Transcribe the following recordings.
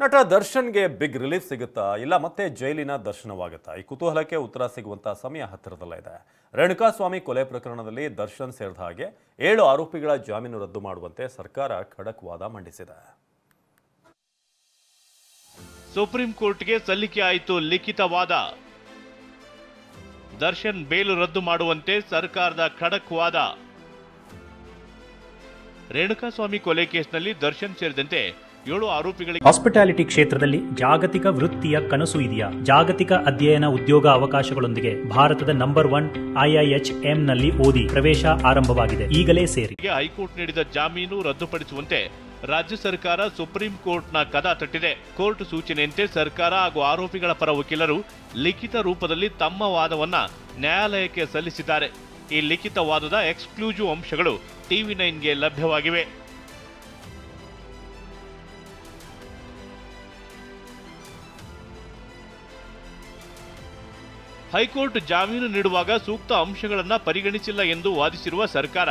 ನಟ ದರ್ಶನ್ಗೆ big relief ಸಿಗುತ್ತಾ ಇಲ್ಲ ಮತ್ತೆ ಜೈಲಿನ ದರ್ಶನವಾಗುತ್ತಾ? ಈ ಕುತೂಹಲಕ್ಕೆ ಉತ್ತರ ಸಿಗುವಂತ ಸಮಯ ಹತ್ತಿರದಲ್ಲೇ ಇದೆ. ರೇಣುಕಾಸ್ವಾಮಿ ಕೊಲೆ ಪ್ರಕರಣದಲ್ಲಿ ದರ್ಶನ್ ಸೇರಿದ ಹಾಗೆ 7 ಆರೋಪಿಗಳ ಜಾಮೀನು ರದ್ದು ಮಾಡುವಂತೆ ಸರ್ಕಾರ ಖಡಕ್ ವಾದ ಮಂಡಿಸಿದೆ. ಸುಪ್ರೀಂ ಕೋರ್ಟ್ಗೆ ಸಲ್ಲಿಕೆ ಆಯಿತು ಲಿಖಿತ ವಾದ. ದರ್ಶನ್ ಬೇಲು ರದ್ದು ಮಾಡುವಂತೆ ಸರ್ಕಾರದ ಖಡಕ್ ವಾದ. ರೇಣುಕಾಸ್ವಾಮಿ ಕೊಲೆ ಕೇಸ್ನಲ್ಲಿ ದರ್ಶನ್ ಸೇರಿದಂತೆ 7 ಆರೋಪಿಗಳಿಗೆ ಹಾಸ್ಪಿಟಾಲಿಟಿ ಕ್ಷೇತ್ರದಲ್ಲಿ ಜಾಗತಿಕ ವೃತ್ತಿಯ ಕನಸು ಇದೆಯಾ? ಜಾಗತಿಕ ಅಧ್ಯಯನ ಉದ್ಯೋಗ ಅವಕಾಶಗಳೊಂದಿಗೆ ಭಾರತದ ನಂಬರ್ 1 IIHM ನಲ್ಲಿ ಓದಿ. ಪ್ರವೇಶ ಆರಂಭವಾಗಿದೆ, ಈಗಲೇ ಸೇರಿ. ಹೈಕೋರ್ಟ್ ನೀಡಿದ ಜಾಮೀನು ರದ್ದುಪಡಿಸುವಂತೆ ರಾಜ್ಯ ಸರ್ಕಾರ ಸುಪ್ರೀಂ ಕೋರ್ಟ್ನ ಕದ ತಟ್ಟಿದೆ. ಕೋರ್ಟ್ ಸೂಚನೆಯಂತೆ ಸರ್ಕಾರ ಹಾಗೂ ಆರೋಪಿಗಳ ಪರ ವಕೀಲರು ಲಿಖಿತ ರೂಪದಲ್ಲಿ ತಮ್ಮ ವಾದವನ್ನ ನ್ಯಾಯಾಲಯಕ್ಕೆ ಸಲ್ಲಿಸಿದ್ದಾರೆ. ಈ ಲಿಖಿತ ವಾದದ ಎಕ್ಸ್ಕ್ಲೂಸಿವ್ ಅಂಶಗಳು TV9ಗೆ ಲಭ್ಯವಾಗಿವೆ. ಹೈಕೋರ್ಟ್ ಜಾಮೀನು ನೀಡುವಾಗ ಸೂಕ್ತ ಅಂಶಗಳನ್ನು ಪರಿಗಣಿಸಿಲ್ಲ ಎಂದು ವಾದಿಸಿರುವ ಸರ್ಕಾರ,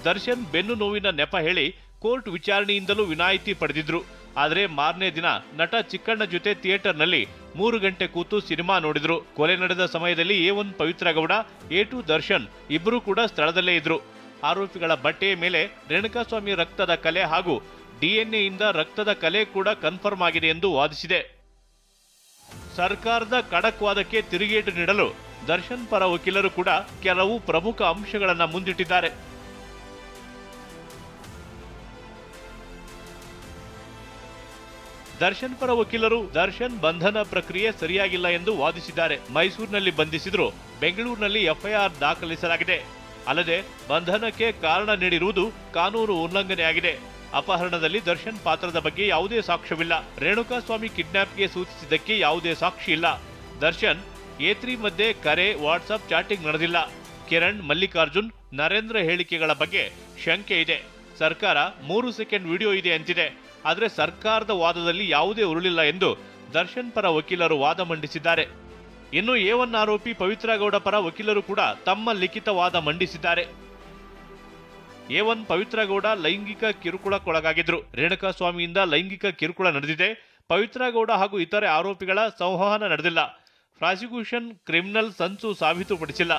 ದರ್ಶನ್ ಬೆನ್ನು ನೋವಿನ ನೆಪ ಹೇಳಿ ಕೋರ್ಟ್ ವಿಚಾರಣೆಯಿಂದಲೂ ವಿನಾಯಿತಿ ಪಡೆದಿದ್ರು. ಆದರೆ ಮಾರನೇ ದಿನ ನಟ ಚಿಕ್ಕಣ್ಣ ಜೊತೆ ಥಿಯೇಟರ್ನಲ್ಲಿ 3 ಗಂಟೆ ಕೂತು ಸಿನಿಮಾ ನೋಡಿದ್ರು. ಕೊಲೆ ನಡೆದ ಸಮಯದಲ್ಲಿ A1 ಪವಿತ್ರ ಗೌಡ, A2 ದರ್ಶನ್ ಇಬ್ಬರೂ ಕೂಡ ಸ್ಥಳದಲ್ಲೇ ಇದ್ರು. ಆರೋಪಿಗಳ ಬಟ್ಟೆಯ ಮೇಲೆ ರೇಣುಕಾಸ್ವಾಮಿ ರಕ್ತದ ಕಲೆ ಹಾಗೂ DNA ಇಂದ ರಕ್ತದ ಕಲೆ ಕೂಡ ಕನ್ಫರ್ಮ್ ಆಗಿದೆ ಎಂದು ವಾದಿಸಿದೆ. ಸರ್ಕಾರದ ಖಡಕ್ ವಾದಕ್ಕೆ ತಿರುಗೇಟು ನೀಡಲು ದರ್ಶನ್ ಪರ ವಕೀಲರು ಕೂಡ ಕೆಲವು ಪ್ರಮುಖ ಅಂಶಗಳನ್ನು ಮುಂದಿಟ್ಟಿದ್ದಾರೆ. ದರ್ಶನ್ ಪರ ವಕೀಲರು ದರ್ಶನ್ ಬಂಧನ ಪ್ರಕ್ರಿಯೆ ಸರಿಯಾಗಿಲ್ಲ ಎಂದು ವಾದಿಸಿದ್ದಾರೆ. ಮೈಸೂರಿನಲ್ಲಿ ಬಂಧಿಸಿದ್ರು, ಬೆಂಗಳೂರಿನಲ್ಲಿ FIR ದಾಖಲಿಸಲಾಗಿದೆ. ಅಲ್ಲದೆ ಬಂಧನಕ್ಕೆ ಕಾರಣ ನೀಡಿರುವುದು ಕಾನೂನು ಉಲ್ಲಂಘನೆಯಾಗಿದೆ. ಅಪಹರಣದಲ್ಲಿ ದರ್ಶನ್ ಪಾತ್ರದ ಬಗ್ಗೆ ಯಾವುದೇ ಸಾಕ್ಷ್ಯವಿಲ್ಲ. ರೇಣುಕಾಸ್ವಾಮಿ ಕಿಡ್ನಾಪ್ಗೆ ಸೂಚಿಸಿದ್ದಕ್ಕೆ ಯಾವುದೇ ಸಾಕ್ಷಿ ಇಲ್ಲ. ದರ್ಶನ್ A3 ಮಧ್ಯೆ ಕರೆ, ವಾಟ್ಸ್ಆಪ್ ಚಾಟಿಂಗ್ ನಡೆದಿಲ್ಲ. ಕಿರಣ್, ಮಲ್ಲಿಕಾರ್ಜುನ್, ನರೇಂದ್ರ ಹೇಳಿಕೆಗಳ ಬಗ್ಗೆ ಶಂಕೆ ಇದೆ. ಸರ್ಕಾರ 3 ಸೆಕೆಂಡ್ ವಿಡಿಯೋ ಇದೆ ಅಂತಿದೆ. ಆದರೆ ಸರ್ಕಾರದ ವಾದದಲ್ಲಿ ಯಾವುದೇ ಉರುಳಿಲ್ಲ ಎಂದು ದರ್ಶನ್ ಪರ ವಕೀಲರು ವಾದ ಮಂಡಿಸಿದ್ದಾರೆ. ಇನ್ನು A1 ಆರೋಪಿ ಪವಿತ್ರ ಗೌಡ ಪರ ವಕೀಲರು ಕೂಡ ತಮ್ಮ ಲಿಖಿತ ವಾದ ಮಂಡಿಸಿದ್ದಾರೆ. A1 ಪವಿತ್ರ ಗೌಡ ಲೈಂಗಿಕ ಕಿರುಕುಳಕ್ಕೊಳಗಾಗಿದ್ರು. ರೇಣುಕಾಸ್ವಾಮಿಯಿಂದ ಲೈಂಗಿಕ ಕಿರುಕುಳ ನಡೆದಿದೆ. ಪವಿತ್ರ ಗೌಡ ಹಾಗೂ ಇತರೆ ಆರೋಪಿಗಳ ಸಂವಹನ ನಡೆದಿಲ್ಲ. ಪ್ರಾಸಿಕ್ಯೂಷನ್ ಕ್ರಿಮಿನಲ್ ಸಂಚು ಸಾಬೀತುಪಡಿಸಿಲ್ಲ.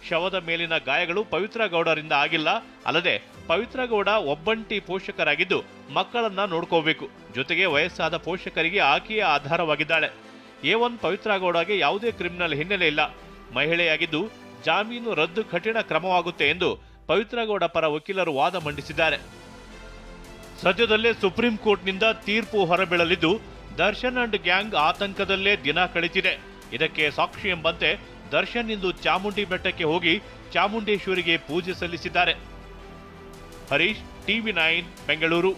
ಶವದ ಮೇಲಿನ ಗಾಯಗಳು ಪವಿತ್ರ ಗೌಡರಿಂದ ಆಗಿಲ್ಲ. ಅಲ್ಲದೆ ಪವಿತ್ರ ಗೌಡ ಒಬ್ಬಂಟಿ ಪೋಷಕರಾಗಿದ್ದು ಮಕ್ಕಳನ್ನ ನೋಡ್ಕೋಬೇಕು. ಜೊತೆಗೆ ವಯಸ್ಸಾದ ಪೋಷಕರಿಗೆ ಆಕೆಯ ಆಧಾರವಾಗಿದ್ದಾಳೆ. A1 ಪವಿತ್ರ ಗೌಡಗೆ ಯಾವುದೇ ಕ್ರಿಮಿನಲ್ ಹಿನ್ನೆಲೆ ಇಲ್ಲ. ಮಹಿಳೆಯಾಗಿದ್ದು ಜಾಮೀನು ರದ್ದು ಕಠಿಣ ಕ್ರಮವಾಗುತ್ತೆ ಎಂದು ಪವಿತ್ರ ಗೌಡ ಪರ ವಕೀಲರು ವಾದ ಮಂಡಿಸಿದ್ದಾರೆ. ಸದ್ಯದಲ್ಲೇ ಸುಪ್ರೀಂ ಕೋರ್ಟ್ನಿಂದ ತೀರ್ಪು ಹೊರಬೀಳಲಿದ್ದು ದರ್ಶನ್ ಅಂಡ್ ಗ್ಯಾಂಗ್ ಆತಂಕದಲ್ಲೇ ದಿನ ಕಳೆದಿದೆ. ಇದಕ್ಕೆ ಸಾಕ್ಷಿ ಎಂಬಂತೆ ದರ್ಶನ್ ಇಂದು ಚಾಮುಂಡಿ ಬೆಟ್ಟಕ್ಕೆ ಹೋಗಿ ಚಾಮುಂಡೇಶ್ವರಿಗೆ ಪೂಜೆ ಸಲ್ಲಿಸಿದ್ದಾರೆ. ಹರೀಶ್, TV9 ಬೆಂಗಳೂರು.